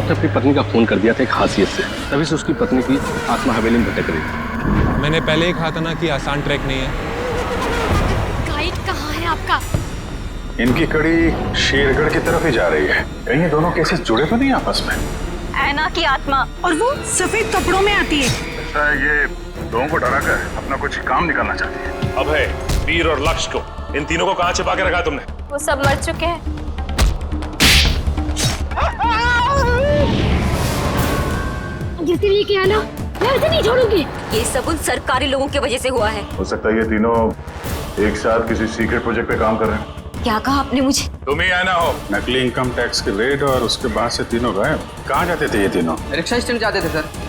ने अपनी पत्नी का खून कर दिया था एक हासियत से, तभी से उसकी पत्नी की आत्मा हवेली में भटक रही थी। मैंने पहले ही कहा था ना कि आसान ट्रैक नहीं है। गाइड कहाँ है आपका? इनकी कड़ी शेरगढ़ की तरफ ही जा रही है। कहीं ये दोनों केसेस जुड़े तो नहीं आपस में? ऐना की आत्मा और वो सफेद कपड़ों में आती है। ऐसा है ये लोगों को डराकर अपना कुछ काम निकालना चाहती है। अभय, वीर और लक्ष्य को, इन तीनों को कहाँ छिपा के रखा तुमने? वो सब मर चुके हैं। जिसके लिए किया ना, मैं उसे नहीं छोड़ूंगी। ये सब उन सरकारी लोगों की वजह से हुआ है। हो सकता है ये तीनों एक साथ किसी सीक्रेट प्रोजेक्ट पे काम कर रहे हैं। क्या कहा आपने मुझे? तुम ही आना हो। नकली इनकम टैक्स के रेड और उसके बाद से तीनों गायब। कहाँ जाते थे ये तीनों? रिक्शा स्टैंड जाते थे सर।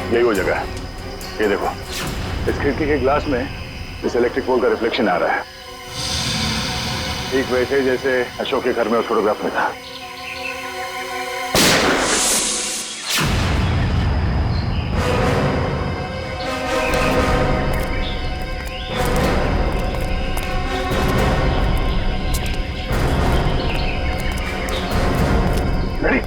यही वो जगह है। ये देखो, इस खिड़की के ग्लास में इस इलेक्ट्रिक पोल का रिफ्लेक्शन आ रहा है, ठीक वैसे जैसे अशोक के घर में उस फोटोग्राफ में था। रेडी?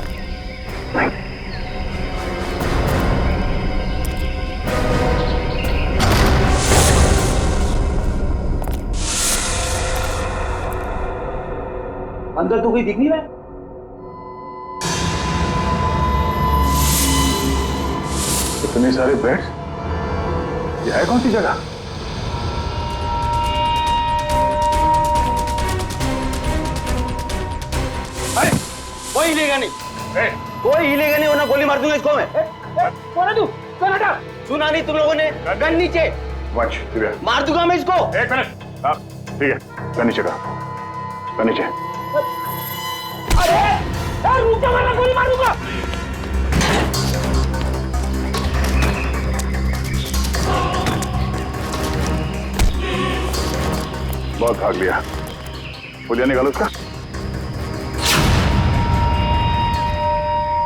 अंदर तो कोई दिख नहीं रहा है। इतने सारे बेड्स, ये है कौन सी जगह? अरे कोई हिलेगा नहीं, कोई हिलेगा नहीं वरना गोली मार दूंगा इसको मैं। कौन है तू? कौन हटा? सुना नहीं तुम लोगों ने? गन नीचे। वंश, दिव्या, मार दूंगा मैं इसको। एक मिनट। हाँ, ठीक है, गन नीचे का, गन नीचे। अरे रुक जा वरना गोली मार दूंगा। बहुत भाग लिया, पुलिया निकालो उसका।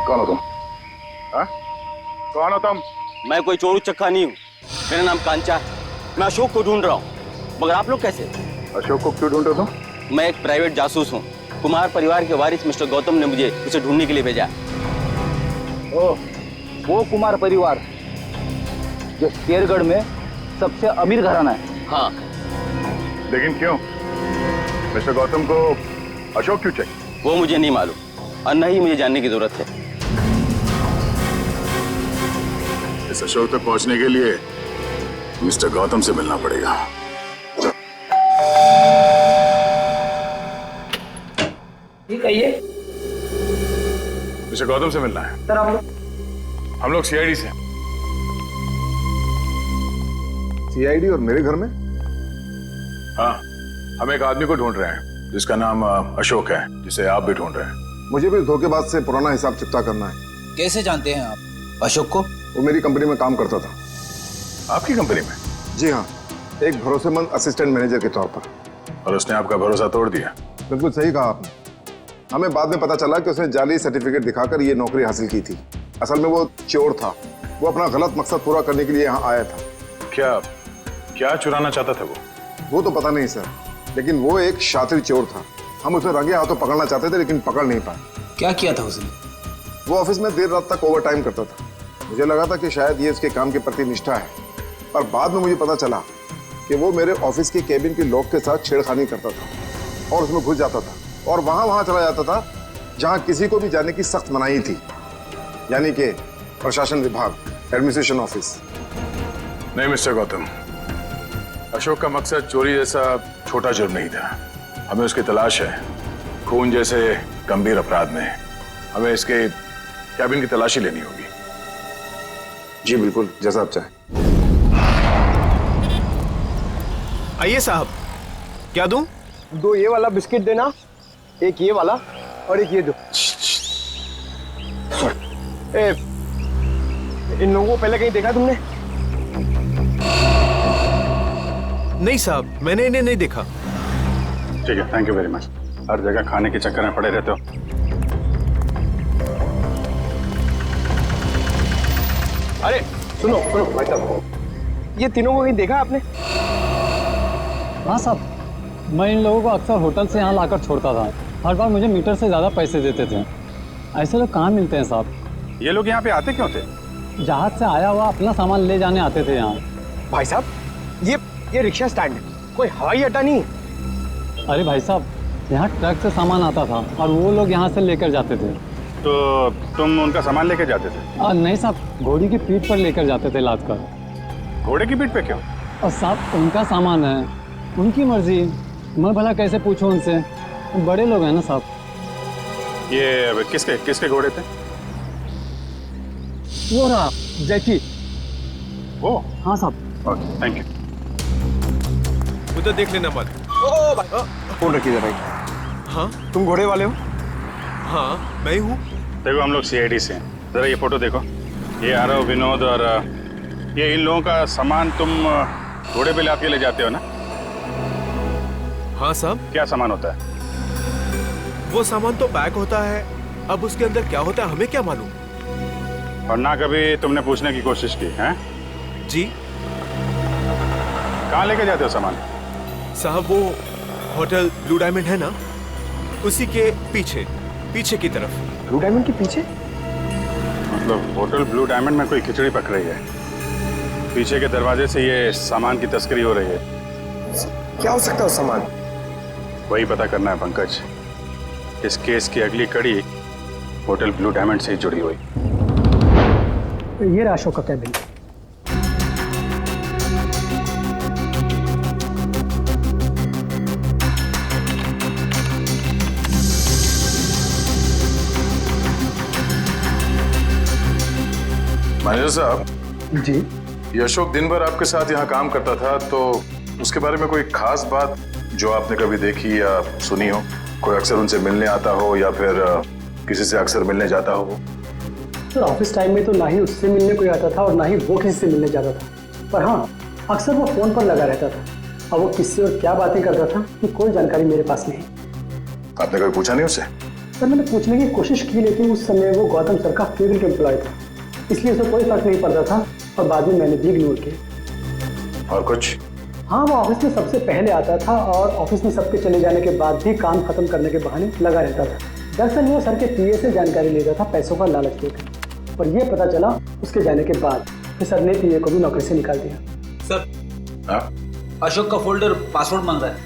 कौन हो तुम? हाँ? कौन हो तुम? मैं कोई चोरू चक्का नहीं हूँ। मेरा नाम कांचा है। मैं अशोक को ढूंढ रहा हूँ, मगर आप लोग कैसे? अशोक को क्यों ढूंढ रहे हो तुम? मैं एक प्राइवेट जासूस हूँ। कुमार परिवार के वारिस मिस्टर गौतम ने मुझे उसे ढूंढने के लिए भेजा। ओह, वो कुमार परिवार जो शेरगढ़ में सबसे अमीर घराना है। हाँ। लेकिन क्यों? मिस्टर गौतम को अशोक क्यों चाहिए? वो मुझे नहीं मालूम और न ही मुझे जानने की जरूरत है। इस अशोक तक पहुंचने के लिए मिस्टर गौतम से मिलना पड़ेगा। ठीक है ये मिस्टर गौतम से मिलना है। सर हम लोग सीआईडी से। सीआईडी और मेरे घर में? हाँ, हम एक आदमी को ढूंढ रहे हैं जिसका नाम अशोक है, जिसे आप भी ढूंढ रहे हैं। मुझे भी धोखेबाज से पुराना हिसाब चुकता करना है। कैसे जानते हैं आप अशोक को? वो मेरी कंपनी में काम करता था। आपकी कंपनी में? जी हाँ, एक भरोसेमंद असिस्टेंट मैनेजर के तौर पर। और उसने आपका भरोसा तोड़ दिया? बिल्कुल सही कहा आपने। हमें बाद में पता चला कि उसने जाली सर्टिफिकेट दिखाकर ये नौकरी हासिल की थी। असल में वो चोर था। वो अपना गलत मकसद पूरा करने के लिए यहाँ आया था। क्या चुराना चाहता था वो तो पता नहीं सर, लेकिन वो एक शातिर चोर था। हम उसे रंगे हाथों पकड़ना चाहते थे लेकिन पकड़ नहीं पाए। क्या किया था उसने? वो ऑफिस में देर रात तक ओवर टाइम करता था। मुझे लगा था कि शायद ये उसके काम के प्रति निष्ठा है, पर बाद में मुझे पता चला कि वो मेरे ऑफिस की केबिन के लॉक के साथ छेड़खानी करता था और उसमें घुस जाता था और वहां चला जाता था जहां किसी को भी जाने की सख्त मनाही थी, यानी कि प्रशासन विभाग, एडमिनिस्ट्रेशन ऑफिस। नहीं मिस्टर गौतम, अशोक का मकसद चोरी जैसा छोटा जुर्म नहीं था। हमें उसकी तलाश है खून जैसे गंभीर अपराध में। हमें इसके कैबिन की तलाशी लेनी होगी। जी बिल्कुल, जैसा आप चाहें। आइए साहब, क्या दूं? 2 ये वाला बिस्किट देना, 1 ये वाला और 1 ये दो। इन लोगों को पहले कहीं देखा तुमने? नहीं साहब, मैंने इन्हें नहीं देखा। ठीक है, थैंक यू वेरी मच। हर जगह खाने के चक्कर में पड़े रहते हो। अरे सुनो सुनो भाई साहब, ये तीनों को कहीं देखा आपने? हाँ साहब, मैं इन लोगों को अक्सर होटल से यहाँ लाकर छोड़ता था। हर बार मुझे मीटर से ज़्यादा पैसे देते थे। ऐसे लोग कहाँ मिलते हैं साहब? ये लोग यहाँ पे आते क्यों थे? जहाज से आया हुआ अपना सामान ले जाने आते थे यहाँ। भाई साहब, ये रिक्शा स्टैंड है, कोई हवाई अड्डा नहीं है। अरे भाई साहब, यहाँ ट्रक से सामान आता था और वो लोग यहाँ से लेकर जाते थे। तो तुम उनका सामान लेके जाते थे? नहीं साहब, घोड़ी की पीठ पर लेकर जाते थे लाद कर। घोड़े की पीठ पे क्यों? और साहब उनका सामान है, उनकी मर्जी। मैं भला कैसे पूछूं उनसे? बड़े लोग हैं ना साहब। ये किसके घोड़े थे? वो रहा जैकी। ओ हाँ साहब। Okay, thank you. उधर देख लेना मत। ओ भाई, फोन रखिए भाई। हाँ तुम घोड़े वाले हो? हाँ, मैं हूँ। देखो, हम लोग सीआईडी से हैं। जरा ये फोटो देखो। ये आरव, विनोद और ये इन लोगों का सामान तुम घोड़े पे लाद के ले जाते हो ना? हाँ साहब। क्या सामान होता है? वो सामान तो पैक होता है, अब उसके अंदर क्या होता है हमें क्या मालूम। और ना कभी तुमने पूछने की कोशिश की है? जी कहाँ लेके जाते हो सामान? साहब, वो होटल ब्लू डायमंड है ना, उसी के पीछे की तरफ। ब्लू डायमंड के पीछे? मतलब होटल ब्लू डायमंड में कोई खिचड़ी पक रही है, पीछे के दरवाजे से ये सामान की तस्करी हो रही है। क्या हो सकता है उस सामान? वही पता करना है पंकज। इस केस की अगली कड़ी होटल ब्लू डायमंड से ही जुड़ी हुई। ये रहा अशोक का कैबिन। मैनेजर साहब जी, ये अशोक दिन भर आपके साथ यहाँ काम करता था, तो उसके बारे में कोई खास बात जो आपने कभी देखी या सुनी हो? कोई अक्सर उनसे मिलने आता हो या फिर किसी से अक्सर मिलने जाता हो? सर ऑफिस टाइम में तो ना ही उससे मिलने कोई आता था और ना ही वो किसी से मिलने जाता था। पर हाँ, अक्सर वो फोन पर लगा रहता था और वो किससे और क्या बातें करता था कि कोई जानकारी मेरे पास नहीं। आपने कभी पूछा नहीं उससे? सर मैंने पूछने की कोशिश की, लेकिन उस समय वो गौतम सर का फेवरेट एम्प्लॉय था, इसलिए उसे कोई फर्क नहीं पड़ता था और बाद में मैंने भी इग्नोर किया। और कुछ? हाँ, वो ऑफिस में सबसे पहले आता था और ऑफिस में सबके चले जाने के बाद भी काम खत्म करने के बहाने लगा रहता था। दरअसल वो सर के पीए से जानकारी लेता था पैसों का लालच देकर, पर यह पता चला उसके जाने के बाद कि सर ने पीए को भी नौकरी से निकाल दिया। सर, अशोक का फोल्डर पासवर्ड मांग रहा है।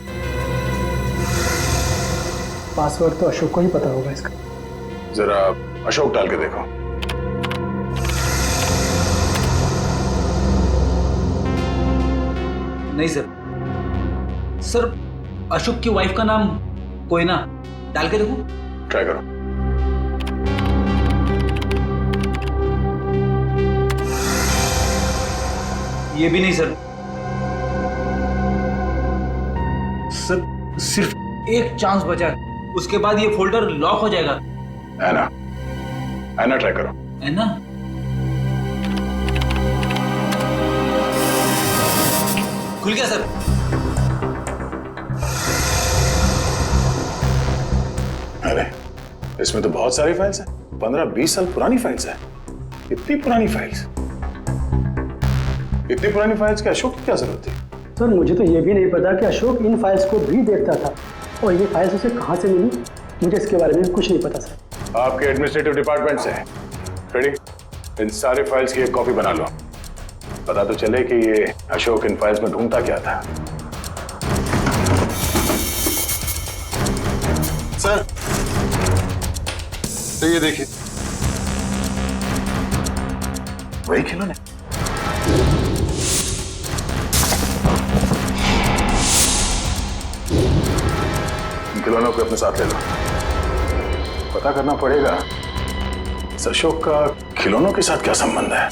पासवर्ड तो अशोक को ही पता होगा इसका। जरा अशोक डाल के देखो। नहीं सर, अशोक की वाइफ का नाम कोयना, डाल के देखो। ट्राई करो। ये भी नहीं सर, सिर्फ एक चांस बचा है, उसके बाद ये फोल्डर लॉक हो जाएगा। ऐना ट्राई करो। ऐना? खुल गया सर। अरे इसमें तो बहुत सारी फाइल्स हैं, 15-20 साल पुरानी फाइल्स हैं। इतनी पुरानी फाइल्स के अशोक की क्या जरूरत थी? सर मुझे तो ये भी नहीं पता कि अशोक इन फाइल्स को भी देखता था और ये फाइल्स उसे कहाँ से मिली, मुझे इसके बारे में कुछ नहीं पता सर। आपके एडमिनिस्ट्रेटिव डिपार्टमेंट से रेडी, इन सारे फाइल्स की एक कॉपी बना लो, पता तो चले कि ये अशोक इन फाइल्स में ढूंढता क्या था। सर तो ये देखिए, वही खिलौने। इन खिलौनों को अपने साथ ले लो। पता करना पड़ेगा इस अशोक का खिलौनों के साथ क्या संबंध है?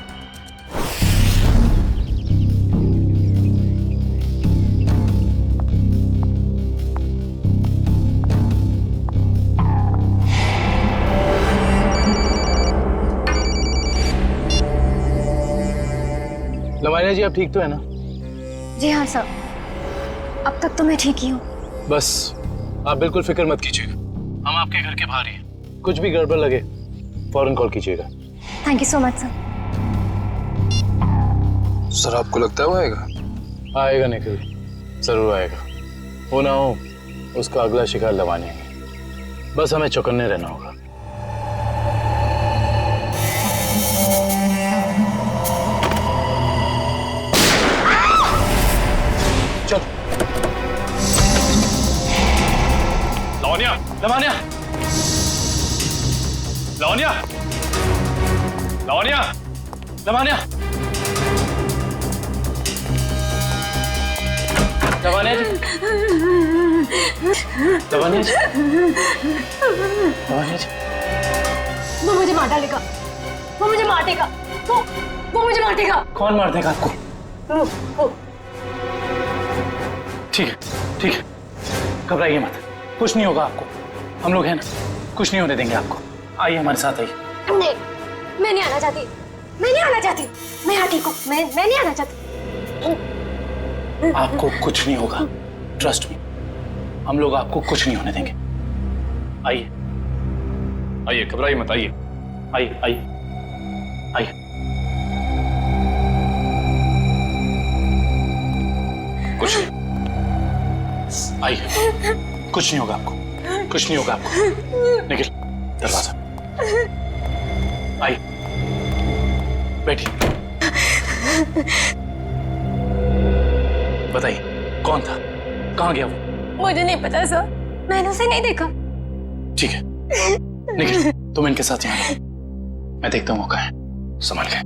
लवानिया जी, आप ठीक तो है ना? जी हाँ सर, अब तक तो मैं ठीक ही हूँ। बस आप बिल्कुल फिक्र मत कीजिएगा, हम आपके घर के बाहर ही हैं। कुछ भी गड़बड़ लगे फौरन कॉल कीजिएगा। Thank you so much sir. Sir, आपको लगता है वो आएगा? आएगा निखिल, जरूर आएगा। हो ना हो उसका अगला शिकार लवानिया है। बस हमें चौकन्ने रहना होगा। चल लवानिया, लवानिया, लवानिया, लवानिया, लवानिया, लवानिया जी, लवानिया जी, लवानिया जी। वो मुझे मार डालेगा, वो मुझे मार देगा, वो मुझे मार देगा। कौन मार देगा आपको? ठीक है, ठीक है, घबराइए मत, कुछ नहीं होगा आपको। हम लोग हैं ना, कुछ नहीं होने देंगे आपको। आइए हमारे साथ आइए। नहीं, मैं नहीं आना चाहती, मैं नहीं आना चाहती। मैं यहाँ ठीक हूँ, मैं नहीं आना चाहती। आपको कुछ नहीं होगा, ट्रस्ट मी। हम लोग आपको कुछ नहीं होने देंगे। आइए, आइए, घबराइए मत, आइए। आइए, आइए, आइए। कुछ नहीं, आइए, कुछ नहीं होगा आपको, कुछ नहीं होगा आपको। निखिल, दरवाजा। आइए, बैठिए। बताइए, कौन था? कहाँ गया वो? मुझे नहीं पता सर, मैंने उसे नहीं देखा। ठीक है, निखिल, तुम इनके साथ यहाँ, मैं देखता हूँ वो कहाँ है। संभाल के।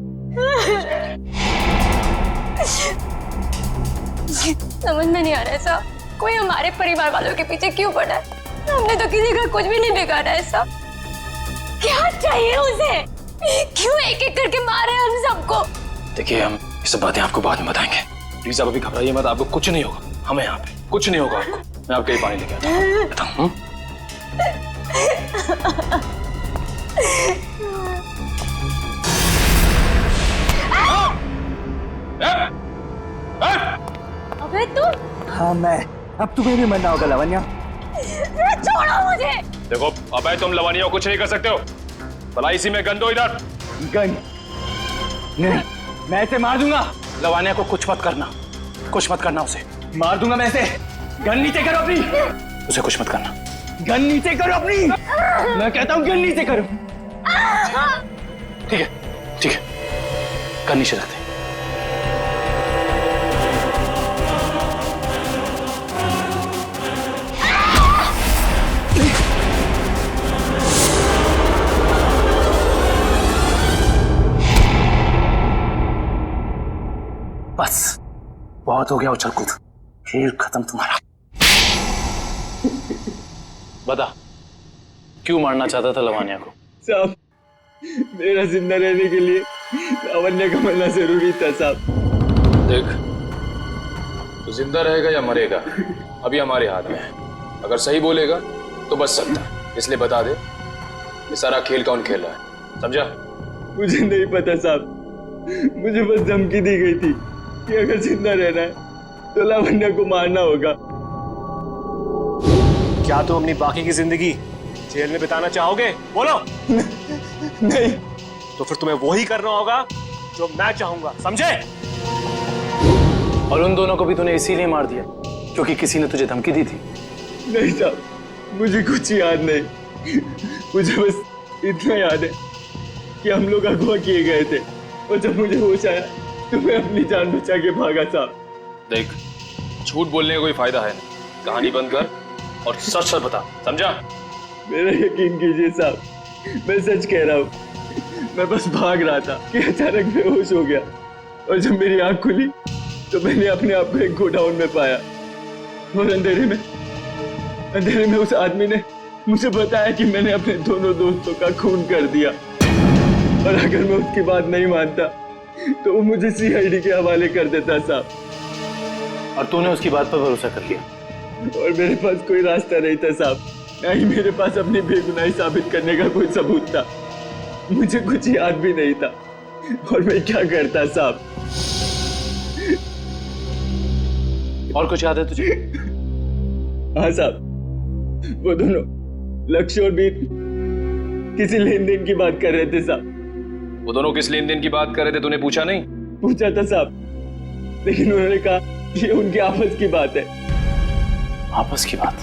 समझ में नहीं आ रहा है सर, कोई हमारे परिवार वालों के पीछे क्यों पड़ा है? हमने तो किसी का कुछ भी नहीं बिगाड़ा है सर। क्या चाहिए उसे? क्यों एक एक करके मारे हम सबको? देखिए, हम ये सब बातें आपको बाद में बताएंगे। प्लीज आप अभी घबराइए मत, आपको कुछ नहीं होगा। हमें यहाँ पे कुछ नहीं होगा आपको। मैं आपके लिए पानी लेके आता हूँ। बताऊँ? अबे तुम? हाँ मैं, अब तुम्हें भी मरना होगा लवन्या। छोड़ो मुझे। देखो, अबे तुम लवानिया को कुछ नहीं कर सकते हो। भला इसी में गन दो इधर। गन? नहीं, मैं इसे मार दूंगा। लवानिया को कुछ मत करना, कुछ मत करना उसे। मार दूंगा मैं इसे। गन नीचे करो अपनी। उसे कुछ मत करना। गन नीचे करो अपनी। मैं कहता हूँ गन नीचे करो। ठीक है, ठीक है, गन नीचे रखते हैं। बस बहुत हो गया उछल कूद, खेल खत्म तुम्हारा। बता, क्यों मारना चाहता था लवानिया को? साहब, मेरा जिंदा रहने के लिए लावण्या का मरना जरूरी था साहब। देख, तो जिंदा रहेगा या मरेगा अभी हमारे हाथ में है। अगर सही बोलेगा तो बच सकता है, इसलिए बता दे ये सारा खेल कौन खेल रहा है, समझा? मुझे नहीं पता साहब, मुझे बस धमकी दी गई थी कि अगर जिंदा रहना है तो लावण्या को मारना होगा। क्या तुम अपनी बाकी की जिंदगी जेल में बिताना चाहोगे? बोलो। नहीं। तो फिर तुम्हें वही करना होगा जो मैं चाहूंगा, समझे? और उन दोनों को भी तूने इसीलिए मार दिया क्योंकि किसी ने तुझे धमकी दी थी? नहीं साहब, मुझे कुछ याद नहीं। मुझे बस इतना याद है कि हम लोग अगवा किए गए थे और जब मुझे होश आया तो मैं अपनी जान बचा के भागा साहब। देख, झूठ बोलने का कोई फायदा है नहीं। कहानी बंद कर और सच सच बता, समझा? मेरा यकीन कीजिए साहब, मैं सच कह रहा हूँ। मैं बस भाग रहा था कि अचानक बेहोश हो गया और जब मेरी आंख खुली तो मैंने अपने आप को एक गोडाउन में पाया और अंधेरे में उस आदमी ने मुझे बताया कि मैंने अपने दोनों दोस्तों का खून कर दिया। और अगर मैं उसकी बात नहीं मानता तो वो मुझे सीआईडी के हवाले कर देता साहब। और तूने उसकी बात पर भरोसा कर लिया? और मेरे पास कोई रास्ता नहीं था साहब, ना ही मेरे पास अपनी बेगुनाही साबित करने का कोई सबूत था। मुझे कुछ याद भी नहीं था और मैं क्या करता साहब। और कुछ याद है तुझे? हाँ साहब, वो दोनों लक्ष्य और वीर किसी लेन देन की बात कर रहे थे साहब। वो दोनों किस लेन देन की बात कर रहे थे, तूने पूछा नहीं? पूछा था साहब, लेकिन उन्होंने कहा कि ये उनकी आपस की बात है। आपस की बात?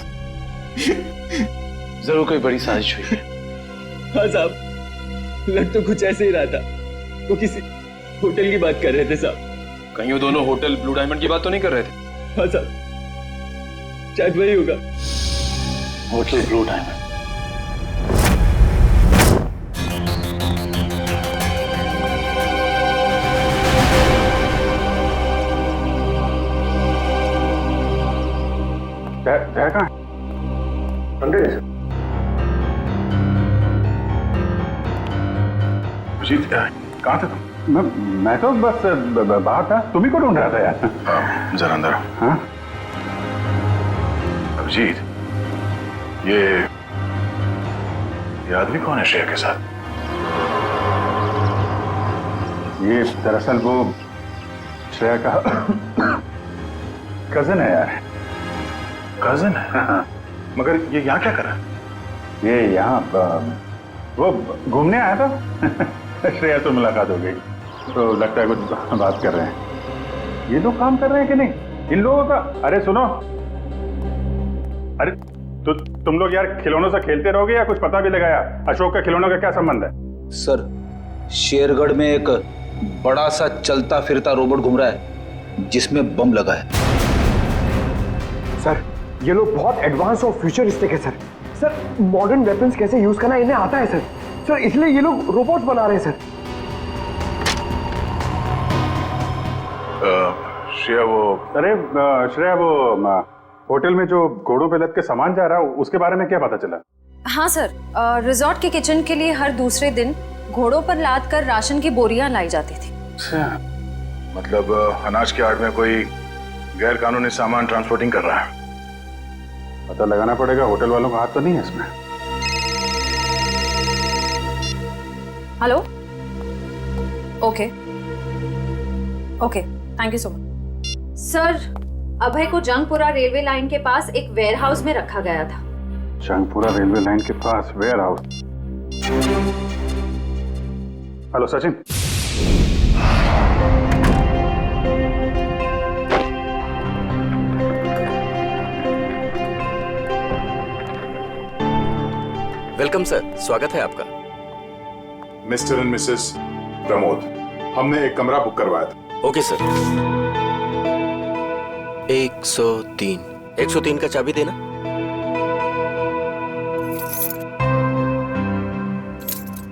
जरूर कोई बड़ी साजिश हुई है। हाँ साहब, लग तो कुछ ऐसे ही रहा था। वो किसी होटल की बात कर रहे थे साहब। कहीं वो दोनों होटल ब्लू डायमंड की बात तो नहीं कर रहे थे? हाँ साहब, शायद वही होगा। Hotel blue diamond. कहाँ अंदर है? अभिजीत, कहाँ थे तुम? मैं तो बस बाहर था, तुम्ही को ढूंढ रहा था यार। जरा अंदर आओ। हाँ? अभिजीत, ये आदमी कौन है श्रेया के साथ? ये दरअसल वो श्रेया का कजन है यार। कजन है? हाँ। मगर ये यहाँ क्या कर रहा है? ये यहाँ वो घूमने आया था। श्रेया से मुलाकात हो गई तो लगता है कुछ बात कर रहे हैं। ये लोग काम कर रहे हैं कि नहीं इन लोगों का? अरे सुनो, अरे तो तुम लोग यार खिलौनों से खेलते रहोगे या कुछ पता भी लगाया? अशोक का खिलौनों का क्या संबंध है? सर, शेरगढ़ में एक बड़ा सा चलता फिरता रोबोट घूम रहा है जिसमें बम लगा है। सर, ये लोग बहुत एडवांस और फ्यूचरिस्टिक है सर। सर, मॉडर्न वेपन्स कैसे यूज करना इन्हें आता है सर। सर, इसलिए ये लोग रोबोट बना रहे हैं सर। श्रेया वो होटल में जो घोड़ों पे लद के सामान जा रहा है उसके बारे में क्या पता चला? हाँ सर, रिजॉर्ट के किचन के लिए हर दूसरे दिन घोड़ों पर लाद कर राशन की बोरियां लाई जाती थी। मतलब अनाज के आड़ में कोई गैर कानूनी सामान ट्रांसपोर्टिंग कर रहा है। पता लगाना पड़ेगा, होटल वालों का हाथ तो नहीं है इसमें। Hello, okay, thank you so much. Sir, Abhay को जंगपुरा रेलवे लाइन के पास एक वेयरहाउस में रखा गया था। जंगपुरा रेलवे लाइन के पास warehouse? Hello Sachin. Welcome sir, स्वागत है आपका। मिस्टर एंड मिसेस प्रमोद, हमने एक कमरा बुक करवाया था। Okay sir. 103 का चाबी देना।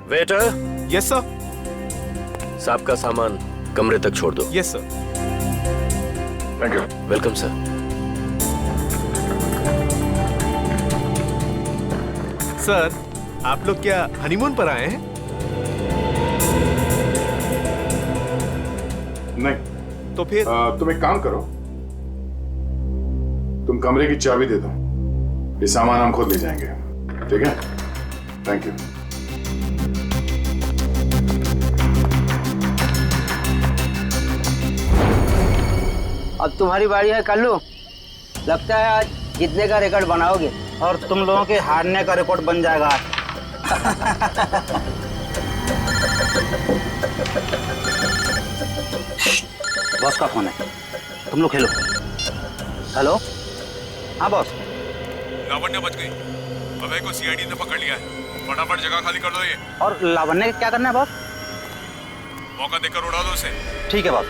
वेटर। Yes sir. साहब का सामान कमरे तक छोड़ दो। Yes sir. Thank you. Welcome sir. Sir, आप लोग क्या हनीमून पर आए हैं? नहीं। तो फिर तुम एक काम करो, तुम कमरे की चाबी दे दो, ये सामान हम खुद ले जाएंगे। ठीक है? Thank you. अब तुम्हारी बारी है कल्लू। लगता है आज जीतने का रिकॉर्ड बनाओगे और तुम लोगों के हारने का रिकॉर्ड बन जाएगा। बॉस का फोन है, तुम लोग खेलो। हेलो, हाँ बॉस। लावण्य बच गई, अभय को सीआईडी ने पकड़ लिया है। फटाफट जगह खाली कर दो ये। और लावण्य क्या करना है बॉस? मौका देकर उड़ा दो उसे। ठीक है बॉस।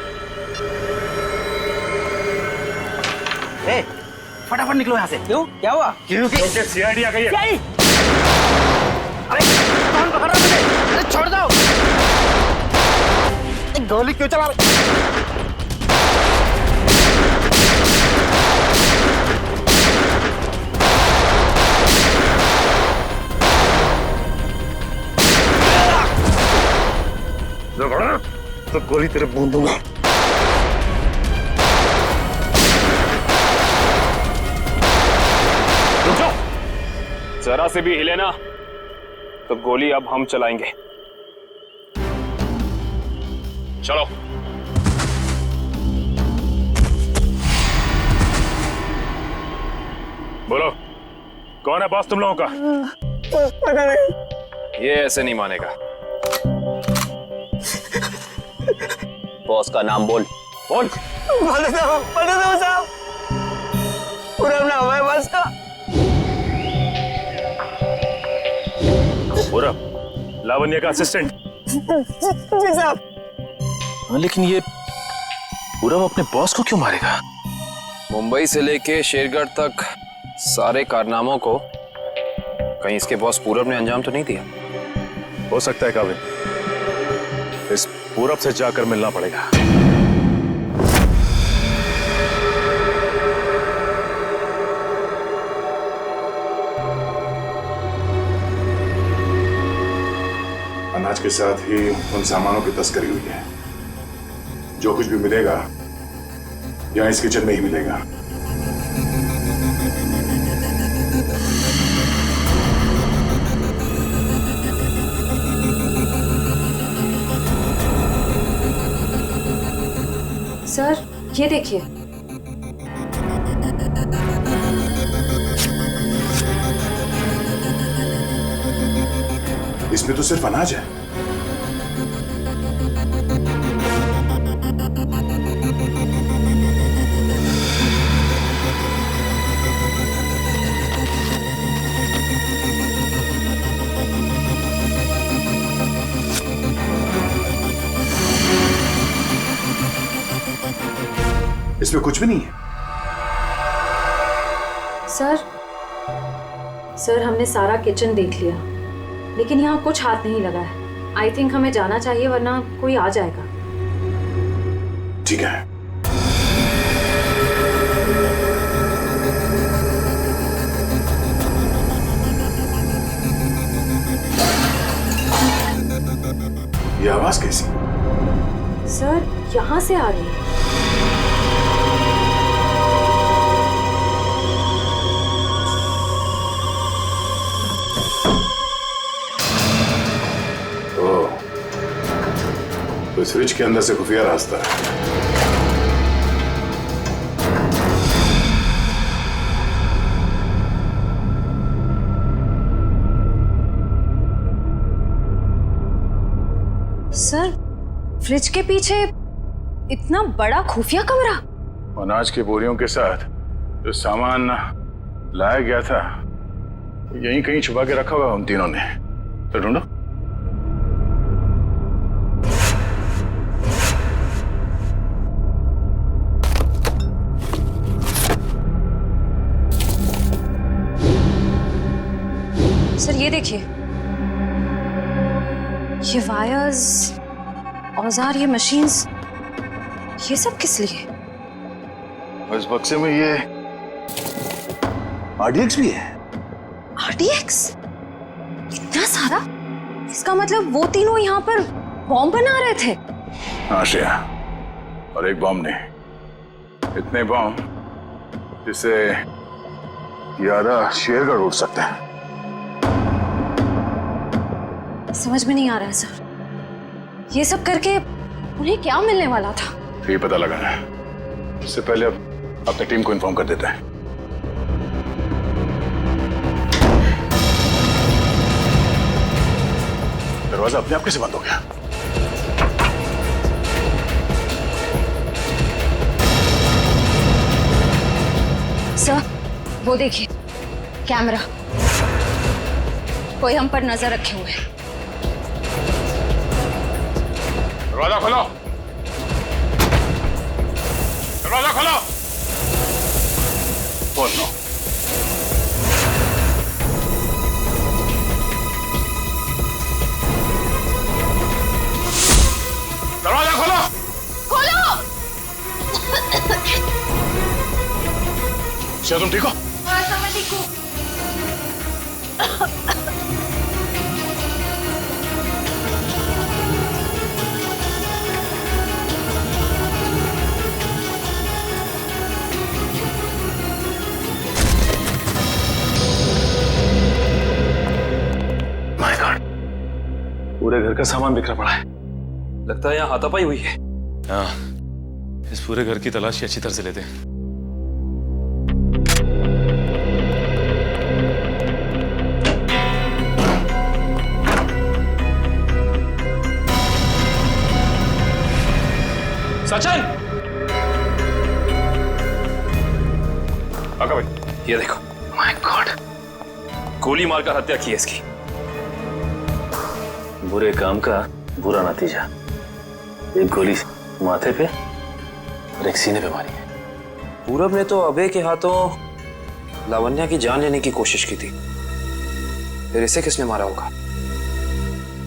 ए, फटाफट निकलो यहाँ से। क्यों, क्या हुआ? क्योंकि सीआईडी आ गई है। सीआईडी? अरे कौन पकड़ रहा है मुझे? अरे छोड़ दो। गोली क्यों चला रहे? तो गोली तेरे बूंद दूंगा। रुक जाओ, जरा से भी हिले ना तो गोली अब हम चलाएंगे। चलो। बोलो, कौन है बॉस तुम लोगों का? पता नहीं। ये ऐसे नहीं मानेगा। बॉस का नाम बोल। बोल। बता दो साहब, पूरा नाम है बॉस का। पूरा लावण्य का असिस्टेंट। जी साहब। लेकिन ये पूरब अपने बॉस को क्यों मारेगा? मुंबई से लेके शेरगढ़ तक सारे कारनामों को कहीं इसके बॉस पूरब ने अंजाम तो नहीं दिया? हो सकता है काबिल, इस पूरब से जाकर मिलना पड़ेगा। अनाज के साथ ही उन सामानों की तस्करी हुई है। जो कुछ भी मिलेगा यहाँ इस किचन में ही मिलेगा। सर ये देखिए। इसमें तो सिर्फ अनाज है। इसमें कुछ भी नहीं है। सर हमने सारा किचन देख लिया, लेकिन यहाँ कुछ हाथ नहीं लगा है। आई थिंक हमें जाना चाहिए, वरना कोई आ जाएगा। ठीक है। ये आवाज कैसी? सर यहाँ से आ रही है। तो इस फ्रिज के अंदर से खुफिया रास्ता है। सर फ्रिज के पीछे इतना बड़ा खुफिया कमरा? अनाज की बोरियों के साथ जो सामान लाया गया था यहीं कहीं छुपा के रखा हुआ उन तीनों ने। तो ढूंढो। सर ये देखिए, ये वायर्स, औजार, ये मशीन्स, ये सब किस लिए? इस बक्से में ये RDX भी है। RDX? इतना सारा? इसका मतलब वो तीनों यहाँ पर बॉम्ब बना रहे थे? हाँ श्रेया, और एक बॉम्ब नहीं, इतने बॉम्ब जिससे ये आधा शेरगढ़ उड़ सकता है। समझ में नहीं आ रहा है सर, ये सब करके उन्हें क्या मिलने वाला था? ये पता लगाना है। इससे पहले अब अपनी टीम को इन्फॉर्म कर देते हैं। दरवाजा अपने आप कैसे बंद हो गया? सर वो देखिए, कैमरा, कोई हम पर नजर रखे हुए है। दरवाजा खोलो, दरवाजा खोलो। खोल लो। दरवाजा खोलो। खोलो। क्या तुम ठीक हो? हाँ सर मैं ठीक हूँ। पूरे घर का सामान बिखरा पड़ा है। लगता है यहाँ हाथापाई हुई है। हाँ, इस पूरे घर की तलाशी अच्छी तरह से लेते हैं। सचिन! आका भाई, ये देखो। माय गॉड, गोली मारकर हत्या की है इसकी। बुरे काम का बुरा नतीजा। एक गोली माथे पे और एक सीने पे मारी है। पूरब ने तो अभय के हाथों लावण्या की जान लेने की कोशिश की थी, फिर इसे किसने मारा होगा?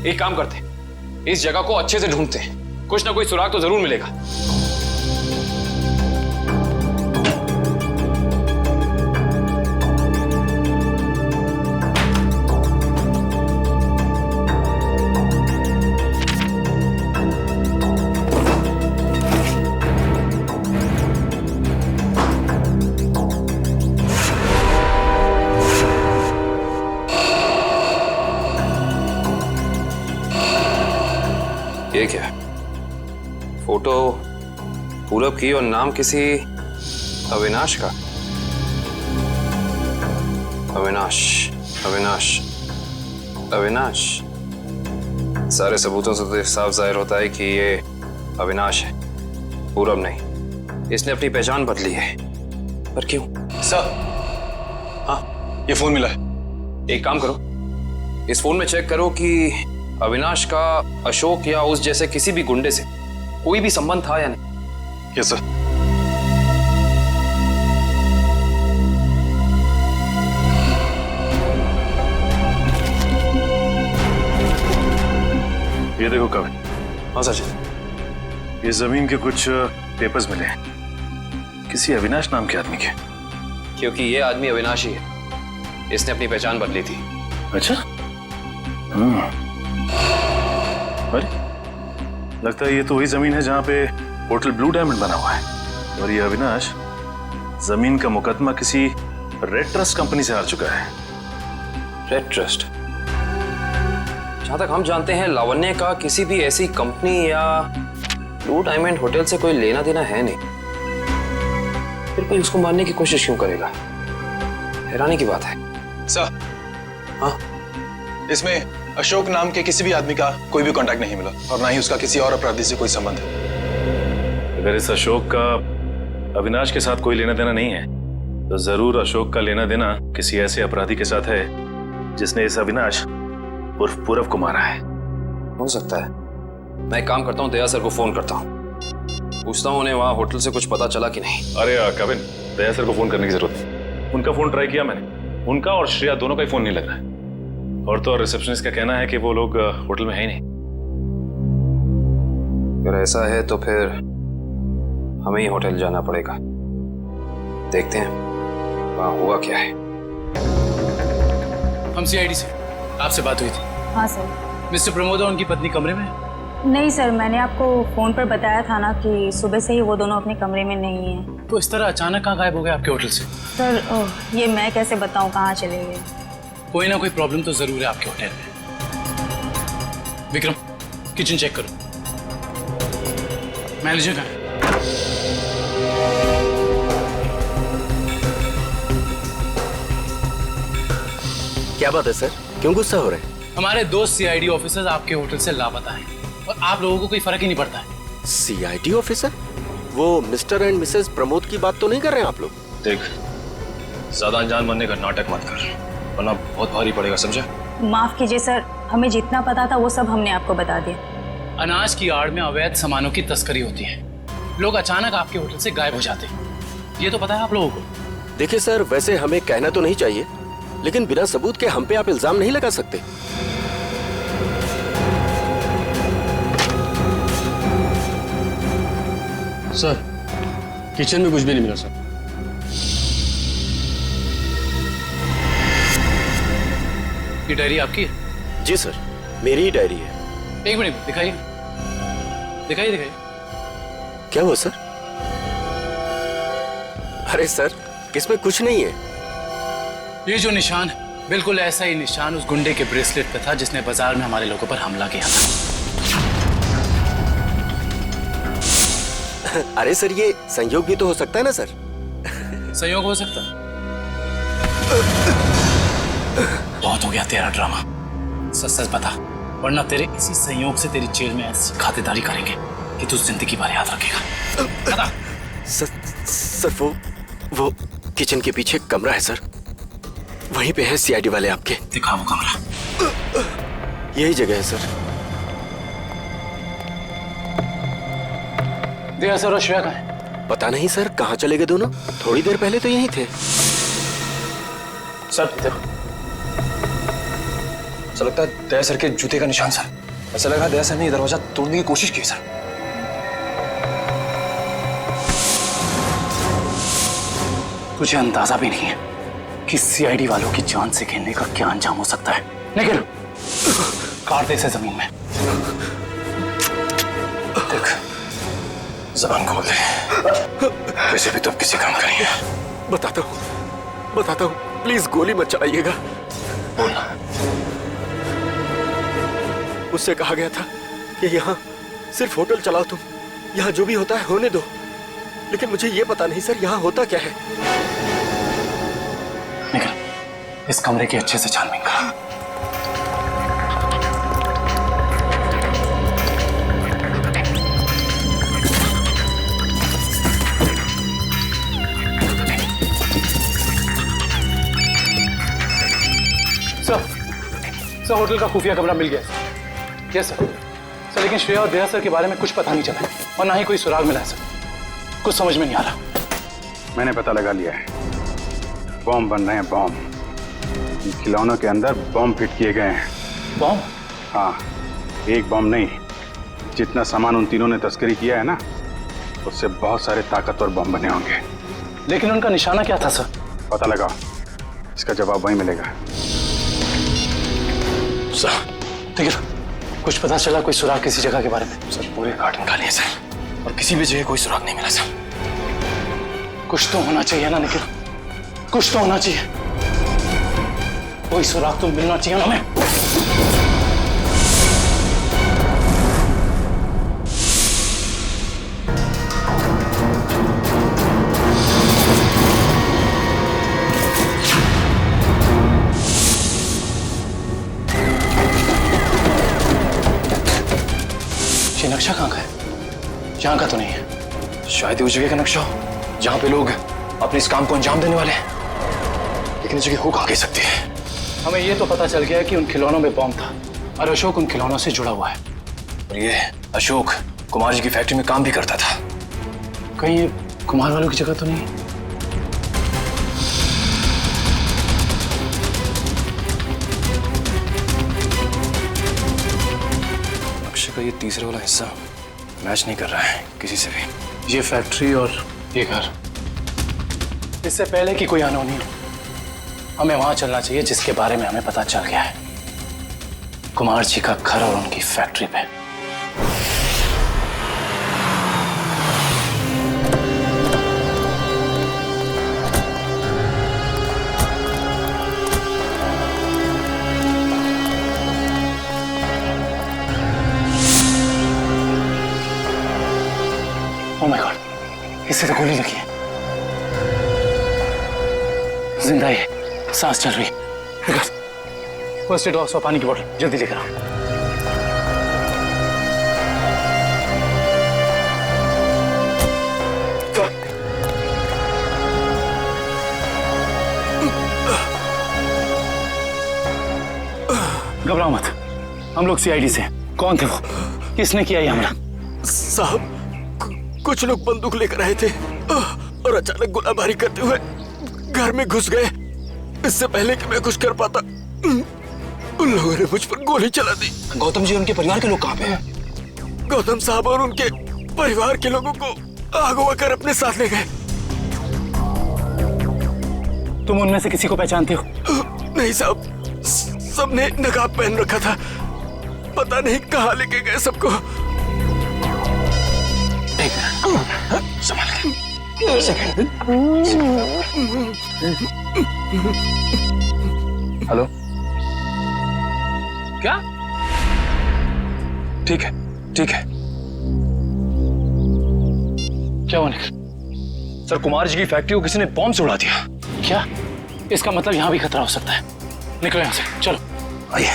एक काम करते, इस जगह को अच्छे से ढूंढते हैं, कुछ ना कोई सुराग तो जरूर मिलेगा। ये क्या है? फोटो पूरब की और नाम किसी अविनाश का। अविनाश, अविनाश, अविनाश। सारे सबूतों से तो साफ जाहिर होता है कि ये अविनाश है, पूरब नहीं। इसने अपनी पहचान बदली है, पर क्यों? सर, हाँ, ये फोन मिला है। एक काम करो, इस फोन में चेक करो कि अविनाश का अशोक या उस जैसे किसी भी गुंडे से कोई भी संबंध था या नहीं। Yes sir. ये देखो कविन। हाँ सचिन। ये जमीन के कुछ पेपर्स मिले हैं, किसी अविनाश नाम के आदमी के। क्योंकि ये आदमी अविनाश ही है, इसने अपनी पहचान बदली थी। अच्छा, अरे लगता है ये तो वही जमीन है जहां पे होटल ब्लू डायमंड बना हुआ है, और ये अविनाश जमीन का मुकदमा किसी रेड ट्रस्ट कंपनी से हार चुका है। Red trust? जहां तक हम जानते हैं लावण्य का किसी भी ऐसी कंपनी या ब्लू डायमंड होटल से कोई लेना देना है नहीं, फिर कोई उसको मारने की कोशिश क्यों करेगा? हैरानी की बात है। सर, हाँ, इसमें अशोक नाम के किसी भी आदमी का कोई भी कांटेक्ट नहीं मिला, और ना ही उसका किसी और अपराधी से कोई संबंध है। अगर इस अशोक का अविनाश के साथ कोई लेना देना नहीं है, तो जरूर अशोक का लेना देना किसी ऐसे अपराधी के साथ है जिसने इस अविनाश उर्फ पूरब को मारा है। हो सकता है। मैं एक काम करता हूँ, दया सर को फोन करता हूँ, पूछता हूँ उन्हें वहां होटल से कुछ पता चला कि नहीं। अरे कविन, दया सर को फोन करने की जरूरत नहीं। उनका फोन ट्राई किया मैंने, उनका और श्रेया दोनों का ही फोन नहीं लग रहा है। और तो और रिसेप्शनिस्ट का कहना है कि वो लोग होटल में है ही नहीं। अगर ऐसा है तो फिर हमें ही होटल जाना पड़ेगा, देखते हैं वहां हुआ क्या है। हम सीआईडी से, आपसे बात हुई थी। हाँ सर। मिस्टर प्रमोद और उनकी पत्नी कमरे में? नहीं सर, मैंने आपको फोन पर बताया था ना कि सुबह से ही वो दोनों अपने कमरे में नहीं है। तो इस तरह अचानक कहाँ गायब हो गए आपके होटल से? सर ये मैं कैसे बताऊं कहाँ चले गए। कोई ना कोई प्रॉब्लम तो जरूर है आपके होटल में। विक्रम, किचन चेक करो। मैनेजर कहाँ है? क्या बात है सर, क्यों गुस्सा हो रहे हैं? हमारे दो सीआईडी ऑफिसर्स आपके होटल से लापता हैं और आप लोगों को कोई फर्क ही नहीं पड़ता है। CID officer? वो मिस्टर एंड मिसेस प्रमोद की बात तो नहीं कर रहे हैं आप लोग? देख, ज्यादा अनजान बनने का नाटक मत कर, वरना बहुत भारी पड़ेगा, समझा? माफ कीजिए सर, हमें जितना पता था वो सब हमने आपको बता दिया। अनाज की आड़ में अवैध सामानों की तस्करी होती है, लोग अचानक आपके होटल से गायब हो जाते हैं, ये तो पता है आप लोगों को। देखिए सर, वैसे हमें कहना तो नहीं चाहिए, लेकिन बिना सबूत के हम पे आप इल्जाम नहीं लगा सकते। सर, किचन में कुछ भी नहीं मिला सर। ये डायरी आपकी है? जी सर, मेरी ही डायरी है। एक मिनट दिखाइए, दिखाइए दिखाइए। क्या हुआ सर? अरे सर, इसमें कुछ नहीं है। ये जो निशान बिल्कुल ऐसा ही निशान उस गुंडे के ब्रेसलेट पे था जिसने बाजार में हमारे लोगों पर हमला किया था। अरे सर, ये संयोग भी तो हो सकता है ना सर? संयोग हो सकता। बहुत हो गया तेरा ड्रामा, सच सच बता, वरना तेरे इसी संयोग से तेरी जेल में ऐसी खातिरदारी करेंगे कि तू जिंदगी भर याद रखेगा। बता। सर वो किचन के पीछे कमरा है सर, वहीं पे है सीआईडी वाले आपके। दिखा वो कमरा। यही जगह है सर। दिया सर, और श्रेया कहाँ है? पता नहीं सर, कहाँ चले गए दोनों? थोड़ी देर पहले तो यहीं थे। सर इधर। ऐसा लगता है दया सर के जूते का निशान सर। ऐसा लगा दया सर ने ये दरवाजा तोड़ने की कोशिश की सर। तुझे अंदाजा भी नहीं है कि सीआईडी वालों की जान से खेलने का क्या अंजाम हो सकता है। निकल, काट दे इसे जमीन में। देख, ज़बान खोल दे। वैसे भी तुम किसी काम करेंगे। बताता हूँ, प्लीज गोली मत चलाइएगा। बोलना। उससे कहा गया था कि यहाँ सिर्फ होटल चलाओ तुम, यहाँ जो भी होता है होने दो। लेकिन मुझे ये पता नहीं सर, यहाँ होता क्या है। निकल, इस कमरे की अच्छे से छानबीन कर। सर, होटल का खुफिया कमरा मिल गया। Yes sir. लेकिन श्रेया और दया सर के बारे में कुछ पता नहीं चला और ना ही कोई सुराग मिला है सर। कुछ समझ में नहीं आ रहा। मैंने पता लगा लिया है, बॉम्ब बन रहे हैं, बॉम्ब। इन खिलौनों के अंदर बॉम्ब फिट किए गए हैं। बॉम्ब? हाँ, एक बॉम्ब नहीं, जितना सामान उन तीनों ने तस्करी किया है ना, उससे बहुत सारे ताकतवर बॉम्ब बने होंगे। लेकिन उनका निशाना क्या था सर? पता लगाओ, इसका जवाब वहीं मिलेगा। सर, देखिए, कुछ पता चला कोई सुराग किसी जगह के बारे में? सर, पूरे गार्डन खाली है सर, और किसी भी जगह कोई सुराग नहीं मिला सर। कुछ तो होना चाहिए ना निखिल, कुछ तो होना चाहिए। कोई सुराग तो मिलना चाहिए ना हमें। ये नक्शा कहाँ का है? यहाँ का तो नहीं है। शायद उस जगह का नक्शा हो जहाँ पे लोग अपने इस काम को अंजाम देने वाले हैं। लेकिन इस जगह हो कहाँ कह सकती है? हमें ये तो पता चल गया कि उन खिलौनों में बॉम्ब था और अशोक उन खिलौनों से जुड़ा हुआ है। और ये अशोक कुमार जी की फैक्ट्री में काम भी करता था। कहीं ये कुमार वालों की जगह तो नहीं? नक्शे का ये तीसरा वाला हिस्सा मैच नहीं कर रहा है किसी से भी। ये फैक्ट्री और ये घर, इससे पहले कि कोई अनहोनी हो, हमें वहां चलना चाहिए जिसके बारे में हमें पता चल गया है, कुमार जी का घर और उनकी फैक्ट्री पे। ओह माय गॉड, इससे तो गोली लगी है। जिंदा है, सांस चल रही है। फर्स्ट एड बॉक्स और पानी की बोतल जल्दी लेकर आओ। घबराओ मत, हम लोग सीआईडी से हैं। कौन थे वो? किसने किया ये हमला? साहब, कुछ लोग बंदूक लेकर आए थे और अचानक गोलाबारी करते हुए घर में घुस गए। इससे पहले कि मैं कुछ कर पाता, उन लोगों ने मुझ पर गोली चला दी। गौतम जी और उनके परिवार के लोग कहाँ पे हैं? गौतम साहब और उनके परिवार के लोगों को अगवा कर अपने साथ ले गए। तुम उनमें से किसी को पहचानते हो? नहीं साहब, सबने नकाब पहन रखा था। पता नहीं कहाँ लेके गए सबको। संभाल के। हेलो, क्या? ठीक है, ठीक है। क्या हुआ निखिल? सर, कुमार जी की फैक्ट्री को किसी ने बॉम्ब से उड़ा दिया। क्या? इसका मतलब यहाँ भी खतरा हो सकता है। निकलो यहाँ से, चलो। आइए।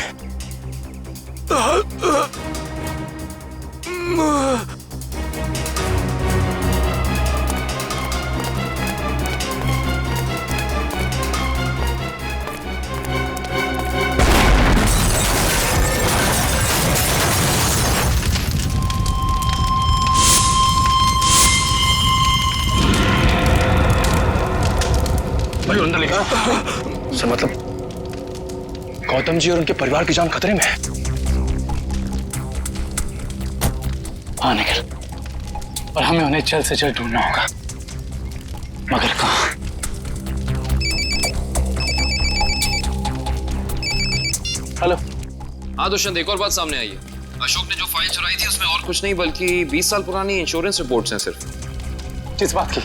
भाई अंदर लिखा सर, मतलब गौतम जी और उनके परिवार की जान खतरे में है। हाँ निखिल, और हमें उन्हें जल्द से जल्द ढूंढना होगा, मगर कहाँ? हेलो। हाँ दुष्यंत, एक और बात सामने आई है। अशोक ने जो फाइल चुराई थी उसमें और कुछ नहीं बल्कि 20 साल पुरानी इंश्योरेंस रिपोर्ट्स हैं सिर्फ। किस बात की?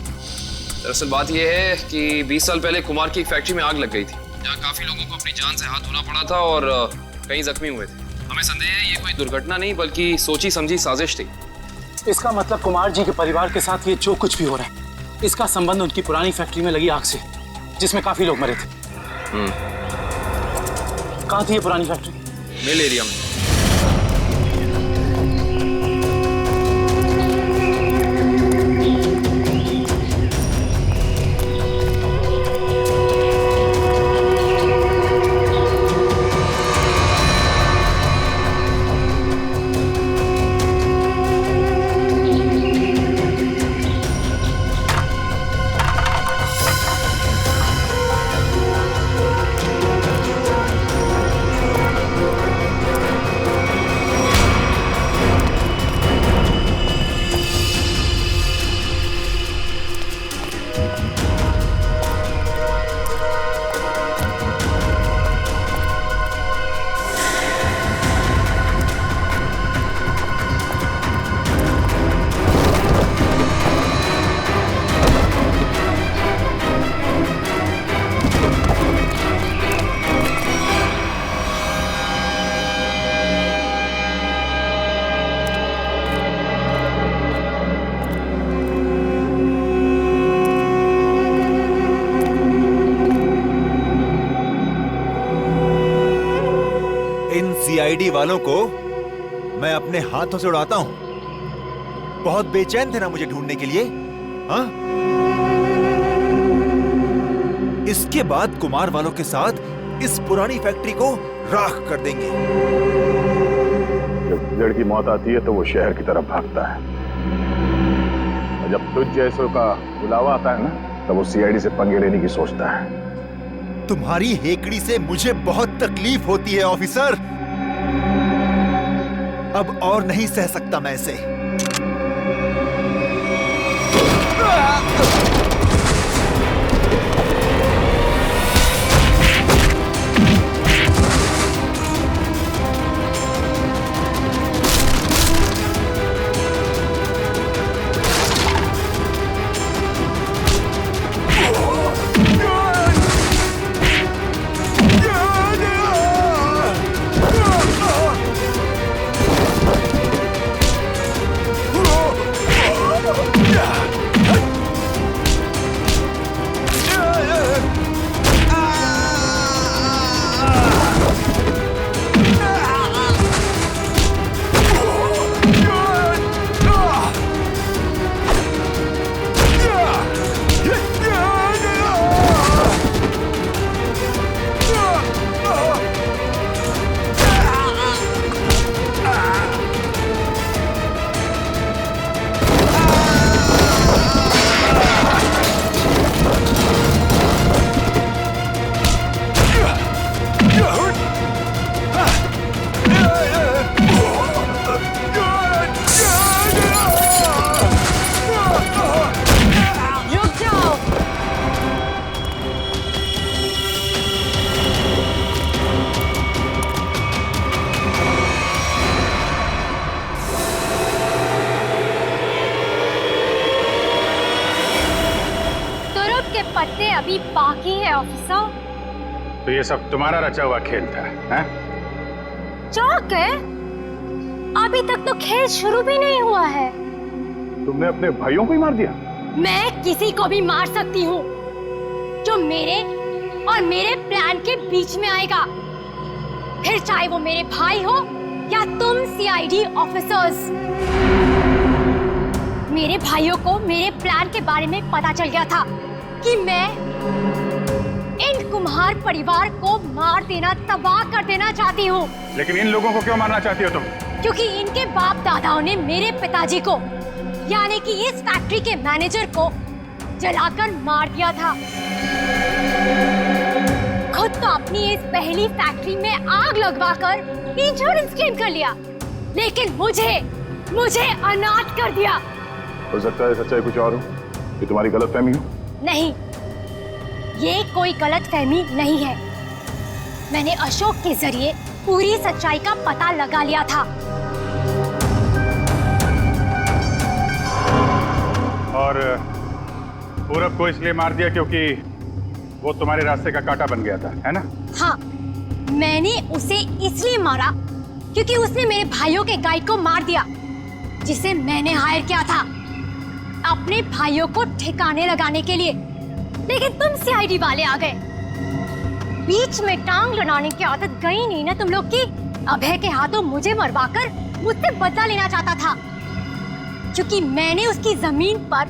दरअसल बात यह है कि 20 साल पहले कुमार की एक फैक्ट्री में आग लग गई थी, जहाँ काफी लोगों को अपनी जान से हाथ धोना पड़ा था और कई जख्मी हुए थे। हमें संदेह है ये कोई दुर्घटना नहीं बल्कि सोची समझी साजिश थी। इसका मतलब कुमार जी के परिवार के साथ ये जो कुछ भी हो रहा है, इसका संबंध उनकी पुरानी फैक्ट्री में लगी आग से, जिसमें काफी लोग मरे थे। कहाँ थी ये पुरानी फैक्ट्री? मिल एरिया में। सीआईडी वालों को मैं अपने हाथों से उड़ाता हूं। बहुत बेचैन थे ना मुझे ढूंढने के लिए, हाँ? इसके बाद कुमार वालों के साथ इस पुरानी फैक्ट्री को राख कर देंगे। जब जड़ की मौत आती है तो वो शहर की तरफ भागता है, और जब तुझ जैसों का बुलावा आता है ना, तब वो सीआईडी से पंगे लेने की सोचता है। तुम्हारी हेकड़ी से मुझे बहुत तकलीफ होती है ऑफिसर। अब और नहीं सह सकता मैं इसे। तो ये सब तुम्हारा रचा हुआ खेल था, हैं? चौक है, अभी तक तो खेल शुरू भी नहीं हुआ है। तुमने अपने भाइयों को ही मार दिया? मैं किसी को भी मार सकती हूँ जो मेरे और मेरे प्लान के बीच में आएगा, फिर चाहे वो मेरे भाई हो या तुम सीआईडी ऑफिसर्स। मेरे भाइयों को मेरे प्लान के बारे में पता चल गया था कि मैं इन कुम्हार परिवार को मार देना, तबाह कर देना चाहती हूँ। लेकिन इन लोगों को क्यों मारना चाहती हो तुम? क्योंकि इनके बाप दादाओं ने मेरे पिताजी को, यानी कि इस फैक्ट्री के मैनेजर को जलाकर मार दिया था। खुद तो अपनी इस पहली फैक्ट्री में आग लगवाकर इंश्योरेंस क्लेम कर लिया, लेकिन मुझे अनाथ कर दिया। हो सकता है सच्चाई कुछ और हो, ये तुम्हारी गलतफहमी हो। नहीं, ये कोई गलतफहमी नहीं है। मैंने अशोक के जरिए पूरी सच्चाई का पता लगा लिया था। और पूरब को इसलिए मार दिया क्योंकि वो तुम्हारे रास्ते का कांटा बन गया था, है ना? हाँ, मैंने उसे इसलिए मारा क्योंकि उसने मेरे भाइयों के गाइड को मार दिया, जिसे मैंने हायर किया था अपने भाइयों को ठिकाने लगाने के लिए। लेकिन तुम सीआईडी वाले आ गए, बीच में टांग लड़ाने की आदत गई नहीं ना तुम लोग की। अभय के हाथों मुझे मरवाकर मुझसे बदला लेना चाहता था, क्योंकि मैंने उसकी जमीन पर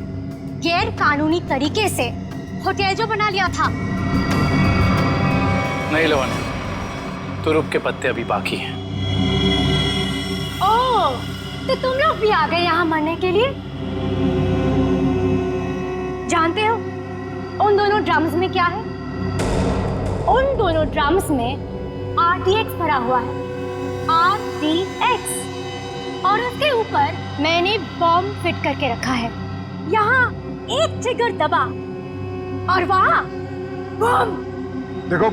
गैर कानूनी तरीके से होटल जो बना लिया था। नहीं लवन्या, तुरुप के पत्ते अभी बाकी हैं। ओह, तो तुम लोग भी आ गए यहाँ मरने के लिए? जानते हो उन दोनों ड्रम्स में क्या है? उन दोनों ड्रम्स में RDX भरा हुआ है, RDX। और उसके ऊपर मैंने बॉम्ब फिट करके रखा है। यहाँ एक ट्रिगर दबा और वहाँ बॉम्ब। देखो,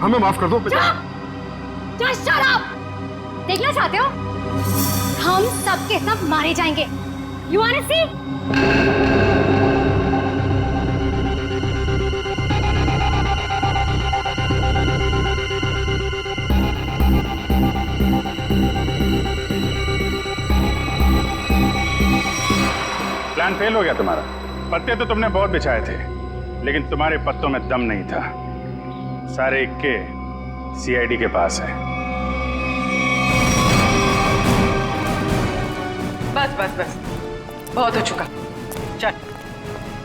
हमें माफ कर दो। Just shut up! देखना चाहते हो? हम सब के सब मारे जाएंगे। You wanna see? Plan fail हो गया तुम्हारा। पत्ते तो तुमने बहुत बिछाए थे, लेकिन तुम्हारे पत्तों में दम नहीं था। सारे इक्के सीआईडी के पास है। बस बस बस, बहुत हो चुका। चल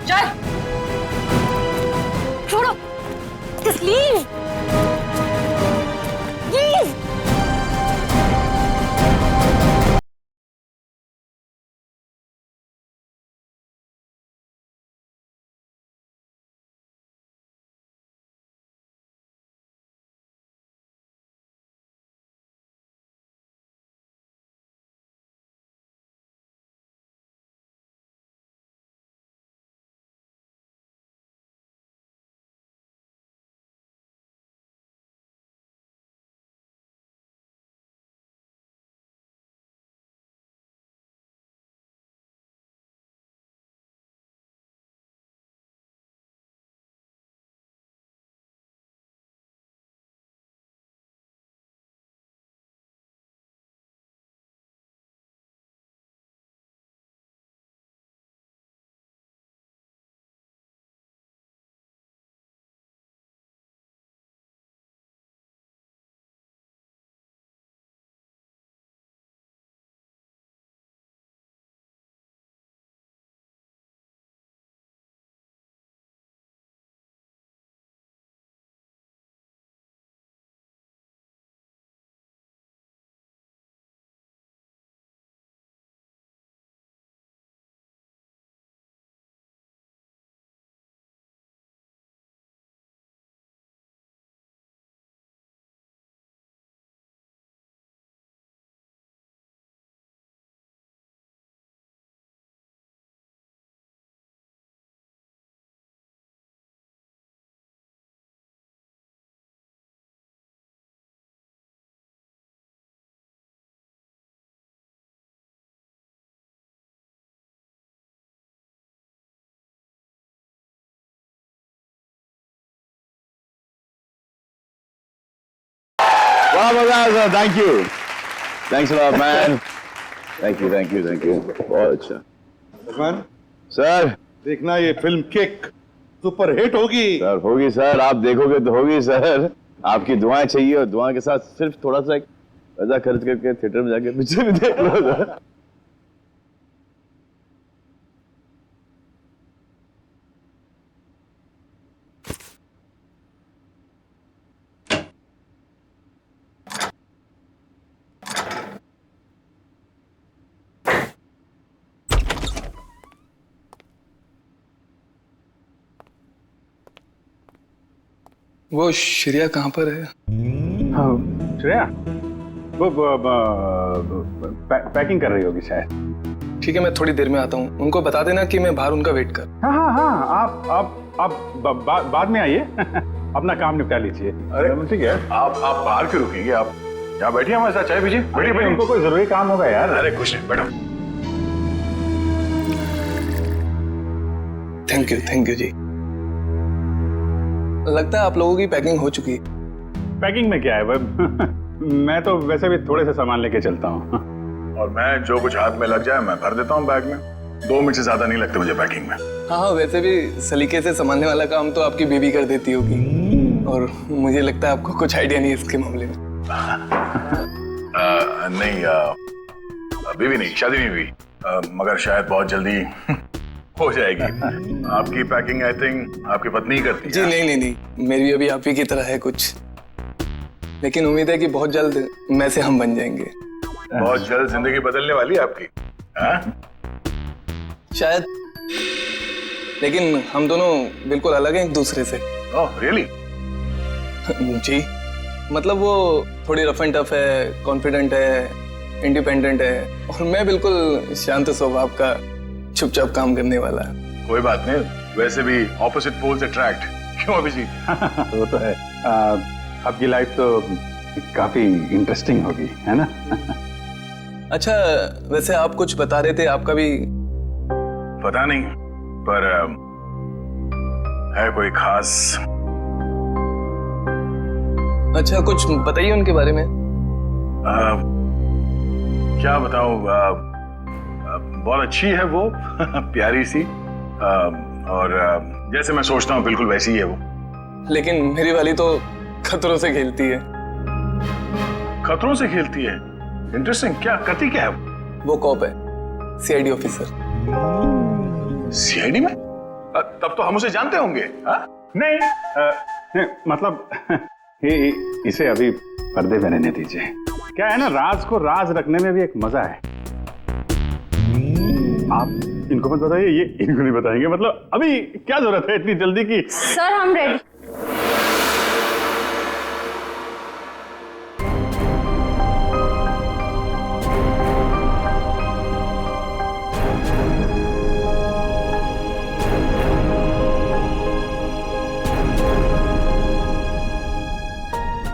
चल, छोड़ो, तस्लीम। बड़ा मजा आया sir, thank you, thanks a lot man, thank you thank you thank you, बहुत अच्छा। भगवान सर देखना ये फिल्म किक सुपर हिट होगी। सर होगी सर, आप देखोगे तो होगी सर, आपकी दुआएं चाहिए और दुआ के साथ सिर्फ थोड़ा सा पैसा खर्च करके थिएटर में जाके पिक्चर भी देख लो सर। वो श्रेया कहाँ पर है? श्रेया वो पैकिंग कर रही होगी शायद। ठीक है, मैं थोड़ी देर में आता हूँ। उनको बता देना कि मैं बाहर उनका वेट कर। हाँ हाँ हाँ, आप बाद में आइए, अपना काम निपटा लीजिए। अरे ठीक है, आप बाहर क्यों रुकेंगे? आप यहाँ बैठिए हमारे साथ, चाय पीजिए। बैठिए भाई, उनको कोई जरूरी काम होगा यार। अरे कुछ नहीं, बैठो। थैंक यू जी। लगता है आप लोगों की पैकिंग हो चुकी है। पैकिंग में क्या है मैं तो वैसे भी थोड़े से सामान लेके चलता हूँ। और मैं जो कुछ हाथ में लग जाए मैं भर देता हूँ बैग में। 2 मिनट से ज्यादा नहीं लगते मुझे पैकिंग में। हाँ, वैसे भी सलीके से संभालने वाला काम तो आपकी बीवी कर देती होगी, और मुझे लगता है आपको कुछ आइडिया नहीं है इसके मामले में। नहीं, बीवी नहीं, शादी नहीं हुई, मगर शायद बहुत जल्दी हो जाएगी। आपकी पैकिंग आई थिंक आपकी पत्नी ही करती है। जी नहीं, मेरी अभी आप ही की तरह है कुछ, लेकिन उम्मीद है कि बहुत जल्द मैं से हम बन जाएंगे। बहुत जल्द जिंदगी बदलने वाली है आपकी, शायद, लेकिन हम दोनों बिल्कुल अलग हैं एक दूसरे से। Oh really? जी, मतलब वो थोड़ी रफ एंड टफ है, कॉन्फिडेंट है, इंडिपेंडेंट है, और मैं बिल्कुल शांत स्वभाव का, चुपचाप काम करने वाला है। कोई बात नहीं, वैसे भी ऑपोजिट पोल्स अट्रैक्ट, क्यों अभिजीत? वो तो है। आपकी लाइफ तो काफी इंटरेस्टिंग होगी, है ना? अच्छा, वैसे आप कुछ बता रहे थे, आपका भी? पता नहीं, पर है कोई खास? अच्छा, कुछ बताइए उनके बारे में। क्या बताऊं, बहुत अच्छी है वो, प्यारी सी, और जैसे मैं सोचता हूँ बिल्कुल वैसी ही है वो। लेकिन मेरी वाली तो खतरों से खेलती है। खतरों से खेलती है? इंटरेस्टिंग, क्या करती क्या है वो? कॉप है, सीआईडी ऑफिसर। सीआईडी में? तब तो हम उसे जानते होंगे। नहीं, मतलब इसे अभी पर्दे में रहने दीजिए। क्या है ना, राज को राज रखने में भी एक मजा है। आप इनको मत बताइए, ये इनको नहीं बताएंगे। मतलब अभी क्या जरूरत है इतनी जल्दी की? सर हम रेडी।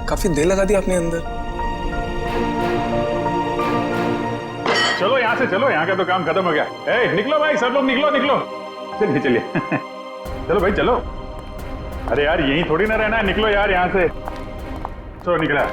काफी देर लगा दी आपने अंदर। चलो यहाँ से चलो, यहाँ का तो काम खत्म हो गया। निकलो भाई, सब लोग निकलो निकलो। चलिए चलिए चलो भाई चलो। अरे यार यहीं थोड़ी ना रहना है, निकलो यार यहाँ से। चलो निकला।